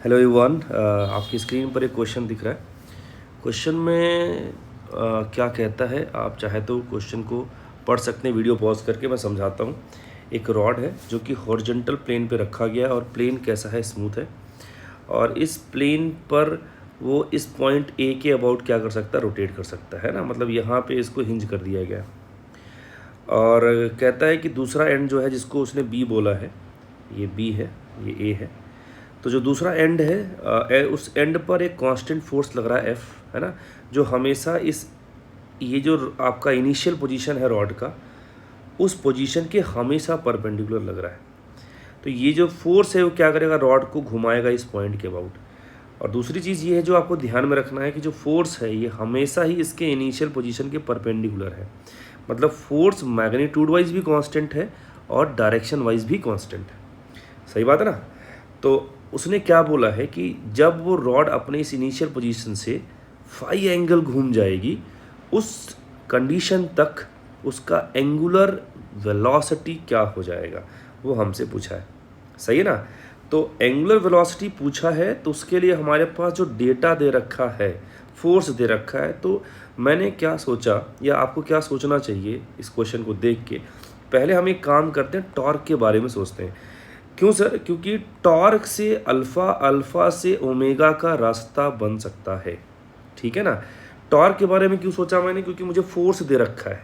Hello everyone, आपकी screen पर एक क्वेश्चन दिख रहा है। क्वेश्चन में क्या कहता है, आप चाहे तो क्वेश्चन को पढ़ सकते हैं, वीडियो पॉज करके मैं समझाता हूँ। एक रॉड है जो कि हॉरिजॉन्टल प्लेन पे रखा गया है और प्लेन कैसा है, स्मूथ है। और इस प्लेन पर वो इस पॉइंट ए के अबाउट क्या कर सकता है, रोटेट कर सकता है ना, मतलब यहाँ पे इसको हिंज कर दिया गया। और कहता है कि दूसरा एंड जो है, जिसको उसने बी बोला है, ये बी है, ये ए है। तो जो दूसरा एंड है, उस एंड पर एक कांस्टेंट फोर्स लग रहा है एफ, है ना, जो हमेशा ये जो आपका इनिशियल पोजीशन है रॉड का, उस पोजीशन के हमेशा परपेंडिकुलर लग रहा है। तो ये जो फोर्स है वो क्या करेगा, रॉड को घुमाएगा इस पॉइंट के अबाउट। और दूसरी चीज़ ये है जो आपको ध्यान में रखना है कि जो फोर्स है ये हमेशा ही इसके इनिशियल पोजीशन के परपेंडिकुलर है। मतलब फोर्स मैग्नीट्यूड वाइज भी कांस्टेंट है और डायरेक्शन वाइज भी कांस्टेंट है। सही बात है ना। तो उसने क्या बोला है कि जब वो रॉड अपने इस इनिशियल पोजीशन से फाई एंगल घूम जाएगी, उस कंडीशन तक उसका एंगुलर वेलोसिटी क्या हो जाएगा, वो हमसे पूछा है। सही है ना। तो एंगुलर वेलोसिटी पूछा है, तो उसके लिए हमारे पास जो डेटा दे रखा है, फोर्स दे रखा है, तो मैंने क्या सोचा या आपको क्या सोचना चाहिए इस क्वेश्चन को देख के, पहले हम एक काम करते हैं, टॉर्क के बारे में सोचते हैं। क्यों सर? क्योंकि टॉर्क से अल्फ़ा, अल्फ़ा से ओमेगा का रास्ता बन सकता है। ठीक है ना। टॉर्क के बारे में क्यों सोचा मैंने? क्योंकि मुझे फोर्स दे रखा है।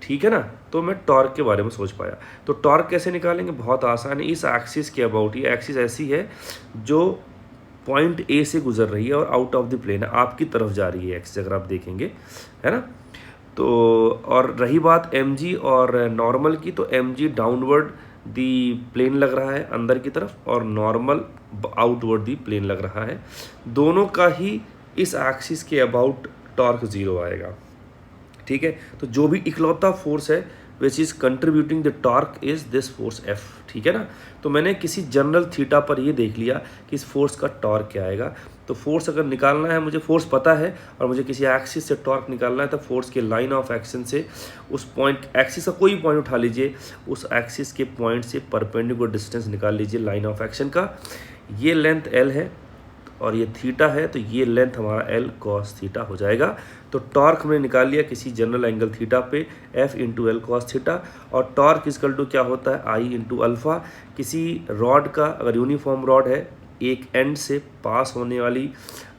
ठीक है ना। तो मैं टॉर्क के बारे में सोच पाया। तो टॉर्क कैसे निकालेंगे? बहुत आसान है। इस एक्सिस के अबाउट, ये एक्सिस ऐसी है जो पॉइंट ए से गुजर रही है और आउट ऑफ द प्लेन है, आपकी तरफ जा रही है एक्सिस, अगर आप देखेंगे, है ना। तो और रही बात एम जी और नॉर्मल की, तो एम जी डाउनवर्ड दी प्लेन लग रहा है अंदर की तरफ, और नॉर्मल आउटवर्ड दी प्लेन लग रहा है। दोनों का ही इस एक्सिस के अबाउट टॉर्क जीरो आएगा। ठीक है। तो जो भी इकलौता फोर्स है which is contributing the torque is this force F. ठीक है ना। तो मैंने किसी जनरल थीटा पर ये देख लिया कि इस फोर्स का टॉर्क क्या आएगा। तो फोर्स अगर निकालना है, मुझे फोर्स पता है और मुझे किसी एक्सिस से टॉर्क निकालना है, तो फोर्स के लाइन ऑफ एक्शन से उस पॉइंट, एक्सिस का कोई पॉइंट उठा लीजिए, उस एक्सिस के पॉइंट से परपेंडिकुलर डिस्टेंस निकाल लीजिए लाइन ऑफ एक्शन का। ये लेंथ एल है और ये थीटा है, तो ये लेंथ हमारा एल कॉस थीटा हो जाएगा। तो टॉर्क हमने निकाल लिया किसी जनरल एंगल थीटा पे, F into L cos theta. और टॉर्क इजकल टू क्या होता है, आई इंटू अल्फा। किसी रॉड का अगर यूनिफॉर्म रॉड है, एक एंड से पास होने वाली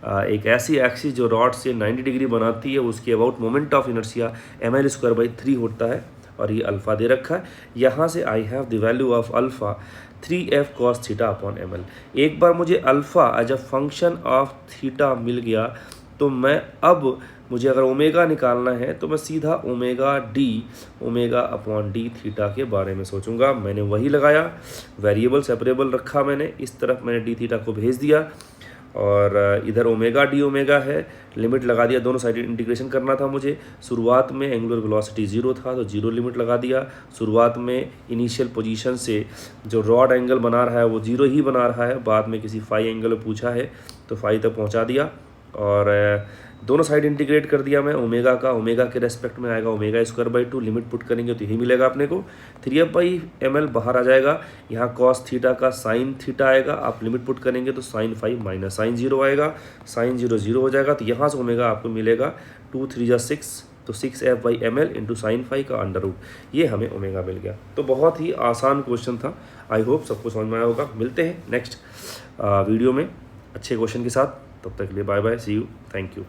एक ऐसी एक्सिस जो रॉड से 90 डिग्री बनाती है, उसके about moment of inertia ml²/3 होता है, और ये अल्फ़ा दे रखा है। यहाँ से I have the value of alpha 3f cos theta upon ml। एक बार मुझे alpha as a function of theta मिल गया, तो मैं अब मुझे अगर ओमेगा निकालना है, तो मैं सीधा ओमेगा अपॉन डी थीटा के बारे में सोचूंगा। मैंने वही लगाया, वेरिएबल सेपरेबल रखा मैंने, इस तरफ मैंने डी थीटा को भेज दिया, और इधर ओमेगा डी ओमेगा है, लिमिट लगा दिया। दोनों साइड इंटीग्रेशन करना था मुझे। शुरुआत में एंगुलर वेलोसिटी 0 था, तो 0 लिमिट लगा दिया। शुरुआत में इनिशियल पोजीशन से जो रॉड एंगल बना रहा है वो 0 ही बना रहा है, बाद में किसी फाई एंगल में पूछा है तो फाई तक पहुंचा दिया, और दोनों साइड इंटीग्रेट कर दिया मैं। ओमेगा का ओमेगा के रेस्पेक्ट में आएगा ओमेगा²/2, लिमिट पुट करेंगे तो यही मिलेगा अपने को। 3f/ml बाहर आ जाएगा, यहाँ कॉस थीटा का साइन थीटा आएगा, आप लिमिट पुट करेंगे तो साइन फाई माइनस साइन 0 आएगा, साइन 0 0 हो जाएगा। तो यहाँ से ओमेगा आपको मिलेगा 2 3 जा 6, तो 6f/ml इंटू साइन फाई का अंडर रूट, ये हमें ओमेगा मिल गया। तो बहुत ही आसान क्वेश्चन था। आई होप सबको समझ में आया होगा। मिलते हैं नेक्स्ट वीडियो में अच्छे क्वेश्चन के साथ। तब तक के लिए bye bye, see you, thank you.